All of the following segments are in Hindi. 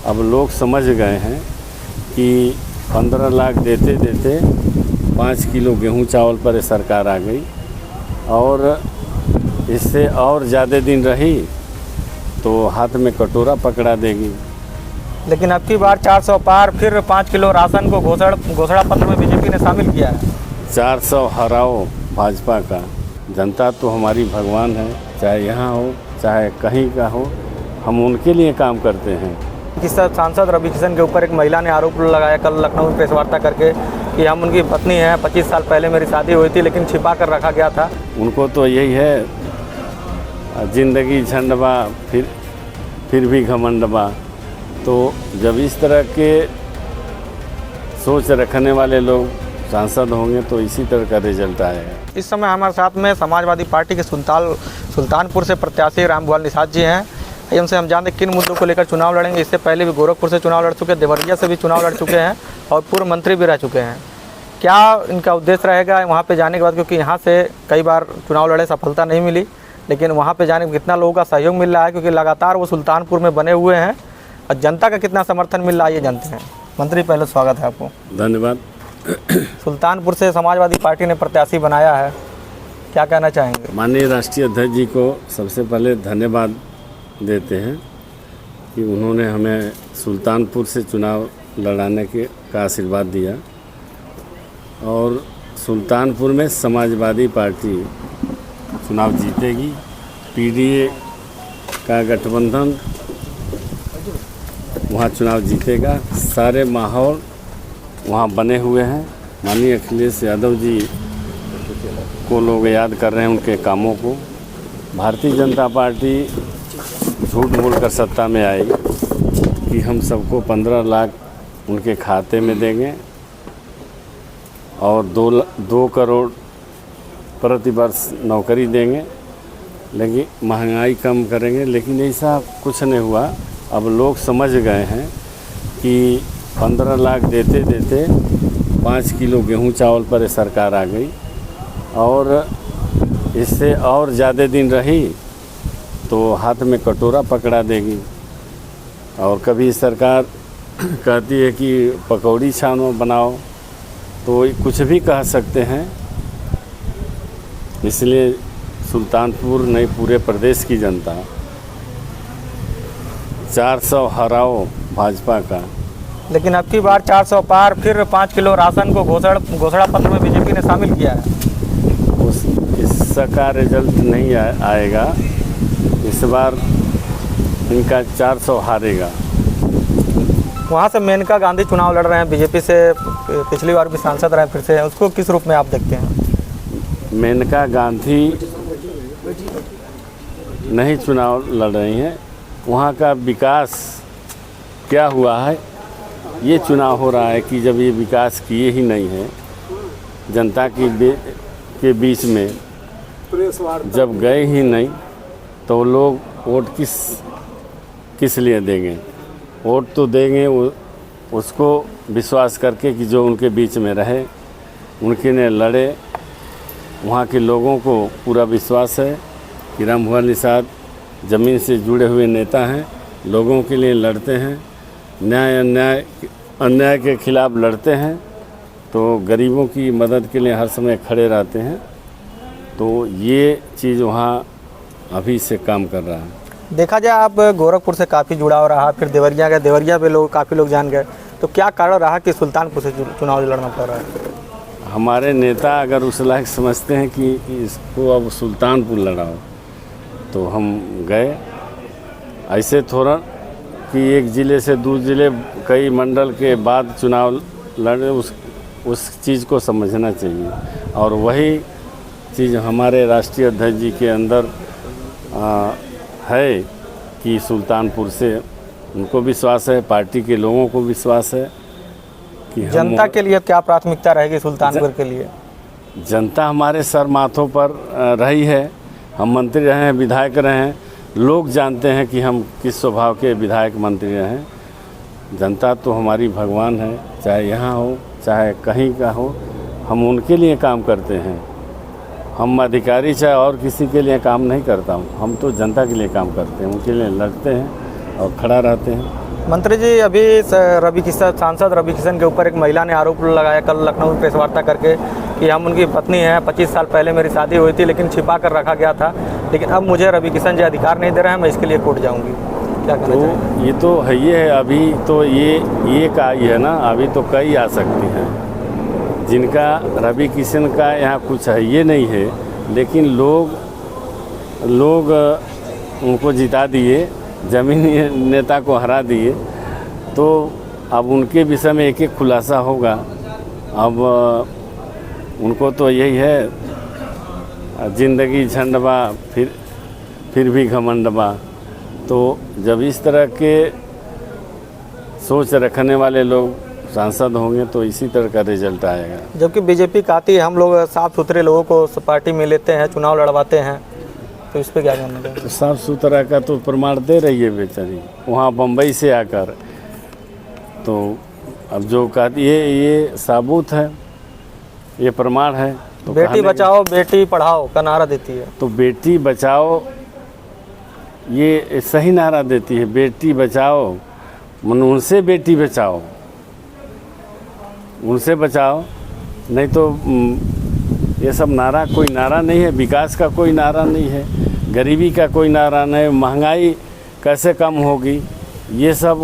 अब लोग समझ गए हैं कि 15 लाख देते देते 5 किलो गेहूं चावल पर सरकार आ गई और इससे और ज़्यादा दिन रही तो हाथ में कटोरा पकड़ा देगी। लेकिन अब की बार 400 पार, फिर 5 किलो राशन को घोषणा पत्र में बीजेपी ने शामिल किया है। 400 हराओ भाजपा का। जनता तो हमारी भगवान है, चाहे यहाँ हो चाहे कहीं का हो, हम उनके लिए काम करते हैं। कि सांसद रवि किशन के ऊपर एक महिला ने आरोप लगाया कल लखनऊ में प्रेस वार्ता करके कि हम उनकी पत्नी हैं, 25 साल पहले मेरी शादी हुई थी लेकिन छिपा कर रखा गया था। उनको तो यही है, जिंदगी झंडबा फिर भी घमंडबा। तो जब इस तरह के सोच रखने वाले लोग सांसद होंगे तो इसी तरह का रिजल्ट आएगा। इस समय हमारे साथ में समाजवादी पार्टी के सुल्तानपुर से प्रत्याशी रामभुआल निषाद जी हैं। उनसे हम जानते किन मुद्दों को लेकर चुनाव लड़ेंगे। इससे पहले भी गोरखपुर से चुनाव लड़ चुके, देवरिया से भी चुनाव लड़ चुके हैं और पूर्व मंत्री भी रह चुके हैं। क्या इनका उद्देश्य रहेगा वहाँ पे जाने के बाद, क्योंकि यहाँ से कई बार चुनाव लड़े, सफलता नहीं मिली, लेकिन वहाँ पे जाने में कितना लोगों का सहयोग मिल रहा है, क्योंकि लगातार वो सुल्तानपुर में बने हुए हैं, और जनता का कितना समर्थन मिल रहा है ये जानते हैं। मंत्री, पहले स्वागत है आपको। धन्यवाद। सुल्तानपुर से समाजवादी पार्टी ने प्रत्याशी बनाया है, क्या कहना चाहेंगे? माननीय राष्ट्रीय अध्यक्ष जी को सबसे पहले धन्यवाद देते हैं कि उन्होंने हमें सुल्तानपुर से चुनाव लड़ाने का आशीर्वाद दिया और सुल्तानपुर में समाजवादी पार्टी चुनाव जीतेगी। पीडीए का गठबंधन वहाँ चुनाव जीतेगा। सारे माहौल वहाँ बने हुए हैं। माननीय अखिलेश यादव जी को लोग याद कर रहे हैं, उनके कामों को। भारतीय जनता पार्टी झूठ बोलकर सत्ता में आएगी कि हम सबको 15 लाख उनके खाते में देंगे और 2 करोड़ प्रति वर्ष नौकरी देंगे, लेकिन महंगाई कम करेंगे। लेकिन ऐसा कुछ नहीं हुआ। अब लोग समझ गए हैं कि 15 लाख देते देते 5 किलो गेहूं चावल पर सरकार आ गई और इससे और ज़्यादा दिन रही तो हाथ में कटोरा पकड़ा देगी। और कभी सरकार कहती है कि पकौड़ी छानो बनाओ, तो कुछ भी कह सकते हैं। इसलिए सुल्तानपुर नहीं, पूरे प्रदेश की जनता 400 हराओ भाजपा का। लेकिन अब की बार 400 पार, फिर 5 किलो राशन को घोषणा पत्र में बीजेपी ने शामिल किया है। इसका रिजल्ट नहीं आएगा। इस बार इनका 400 हारेगा। वहाँ से मेनका गांधी चुनाव लड़ रहे हैं बीजेपी से, पिछली बार भी सांसद रहे, फिर से उसको किस रूप में आप देखते हैं? मेनका गांधी नहीं चुनाव लड़ रही हैं। वहाँ का विकास क्या हुआ है, ये चुनाव हो रहा है कि जब ये विकास किए ही नहीं हैं, जनता के बीच में जब गए ही नहीं, तो लोग वोट किस लिए देंगे? वोट तो देंगे उसको विश्वास करके कि जो उनके बीच में रहे, उनके लिए लड़े। वहाँ के लोगों को पूरा विश्वास है कि रामभुआल निषाद ज़मीन से जुड़े हुए नेता हैं, लोगों के लिए लड़ते हैं, अन्याय के खिलाफ लड़ते हैं, तो गरीबों की मदद के लिए हर समय खड़े रहते हैं। तो ये चीज़ वहाँ अभी से काम कर रहा है। देखा जाए आप गोरखपुर से काफ़ी जुड़ाव रहा, फिर देवरिया गए, देवरिया पे काफ़ी लोग जान गए, तो क्या कारण रहा कि सुल्तानपुर से चुनाव लड़ना पड़ रहा है? हमारे नेता अगर उस लायक समझते हैं कि इसको अब सुल्तानपुर लड़ाओ, तो हम गए। ऐसे थोड़ा कि एक ज़िले से दूसरे ज़िले, कई मंडल के बाद चुनाव लड़े, उस चीज़ को समझना चाहिए। और वही चीज़ हमारे राष्ट्रीय अध्यक्ष जी के अंदर है कि सुल्तानपुर से उनको विश्वास है, पार्टी के लोगों को विश्वास है कि जनता के लिए क्या प्राथमिकता रहेगी सुल्तानपुर के लिए? जनता हमारे सर माथों पर रही है। हम मंत्री रहे हैं, विधायक रहे हैं, लोग जानते हैं कि हम किस स्वभाव के विधायक मंत्री रहे हैं। जनता तो हमारी भगवान है, चाहे यहाँ हो चाहे कहीं का हो, हम उनके लिए काम करते हैं। हम अधिकारी चाहे और किसी के लिए काम नहीं करता हूँ, हम तो जनता के लिए काम करते हैं, उनके लिए लड़ते हैं और खड़ा रहते हैं। मंत्री जी, अभी सांसद रवि किशन के ऊपर एक महिला ने आरोप लगाया कल लखनऊ में प्रेस वार्ता करके कि हम उनकी पत्नी हैं, 25 साल पहले मेरी शादी हुई थी लेकिन छिपा कर रखा गया था, लेकिन अब मुझे रवि किशन जी अधिकार नहीं दे रहे हैं, मैं इसके लिए कोर्ट जाऊंगी। क्या कहना चाहेंगे? तो ये तो है ही है, अभी तो ये एक आई है ना, अभी तो कई आ सकती हैं जिनका रवि किशन का यहाँ कुछ है ये नहीं है, लेकिन लोग उनको जिता दिए, जमीनी नेता को हरा दिए, तो अब उनके विषय में एक एक खुलासा होगा। अब उनको तो यही है, जिंदगी झंडबा फिर भी घमंडबा। तो जब इस तरह के सोच रखने वाले लोग सांसद होंगे तो इसी तरह का रिजल्ट आएगा। जबकि बीजेपी कहती है हम लोग साफ सुथरे लोगों को पार्टी में लेते हैं, चुनाव लड़वाते हैं, तो इस पे क्या कहना चाहिए? तो साफ सुथरा का तो प्रमाण दे रही है बेचारी वहाँ बम्बई से आकर। तो अब जो कहती ये साबुत है, ये प्रमाण है। तो बेटी बचाओ बेटी पढ़ाओ का नारा देती है। तो बेटी बचाओ ये सही नारा देती है, बेटी बचाओ मन उनसे बेटी बचाओ, उनसे बचाओ, नहीं तो ये सब नारा कोई नारा नहीं है, विकास का कोई नारा नहीं है, गरीबी का कोई नारा नहीं, महंगाई कैसे कम होगी, ये सब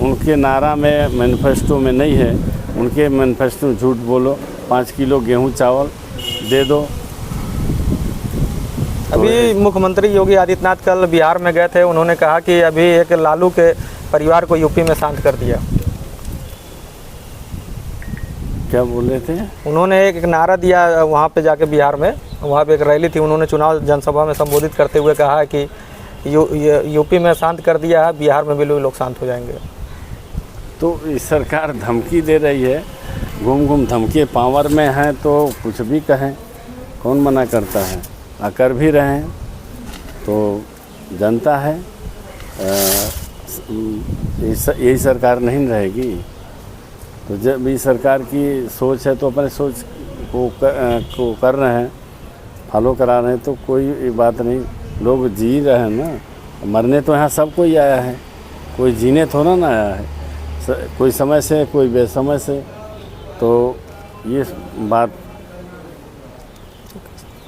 उनके नारा में मैनिफेस्टो में नहीं है। उनके मैनिफेस्टो में झूठ बोलो, 5 किलो गेहूं चावल दे दो। अभी मुख्यमंत्री योगी आदित्यनाथ कल बिहार में गए थे, उन्होंने कहा कि अभी एक लालू के परिवार को यूपी में शांत कर दिया। क्या बोले थे? उन्होंने एक नारा दिया वहाँ पे जाके बिहार में, वहाँ पे एक रैली थी, उन्होंने चुनाव जनसभा में संबोधित करते हुए कहा कि यूपी में शांत कर दिया है, बिहार में भी लोग शांत हो जाएंगे। तो इस सरकार धमकी दे रही है, घूम धमकी पावर में है तो कुछ भी कहें, कौन मना करता है, आकर भी रहे हैं तो जनता है, यही सरकार नहीं रहेगी। तो जब भी सरकार की सोच है तो अपने सोच को कर रहे हैं, फॉलो करा रहे हैं, तो कोई बात नहीं, लोग जी रहे हैं ना। मरने तो यहाँ सब कोई आया है, कोई जीने थोड़ा ना आया है, कोई समय से कोई बेसमय से। तो ये बात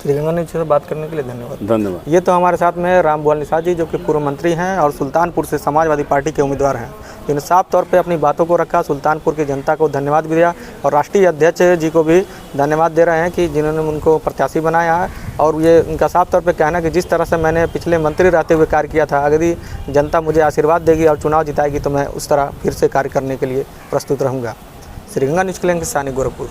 श्रीगंगा न्यूज़ से बात करने के लिए धन्यवाद। ये तो हमारे साथ में रामभुआल निषाद जी, जो कि पूर्व मंत्री हैं और सुल्तानपुर से समाजवादी पार्टी के उम्मीदवार हैं, जिन्होंने साफ तौर पे अपनी बातों को रखा, सुल्तानपुर की जनता को धन्यवाद भी दिया और राष्ट्रीय अध्यक्ष जी को भी धन्यवाद दे रहे हैं कि जिन्होंने उनको प्रत्याशी बनाया है। और ये उनका साफ तौर पे कहना है कि जिस तरह से मैंने पिछले मंत्री रहते हुए कार्य किया था, अगर जनता मुझे आशीर्वाद देगी और चुनाव जिताएगी तो मैं उस तरह फिर से कार्य करने के लिए प्रस्तुत रहूँगा। श्रीगंगा न्यूज़ के लिए सानी गोरखपुर।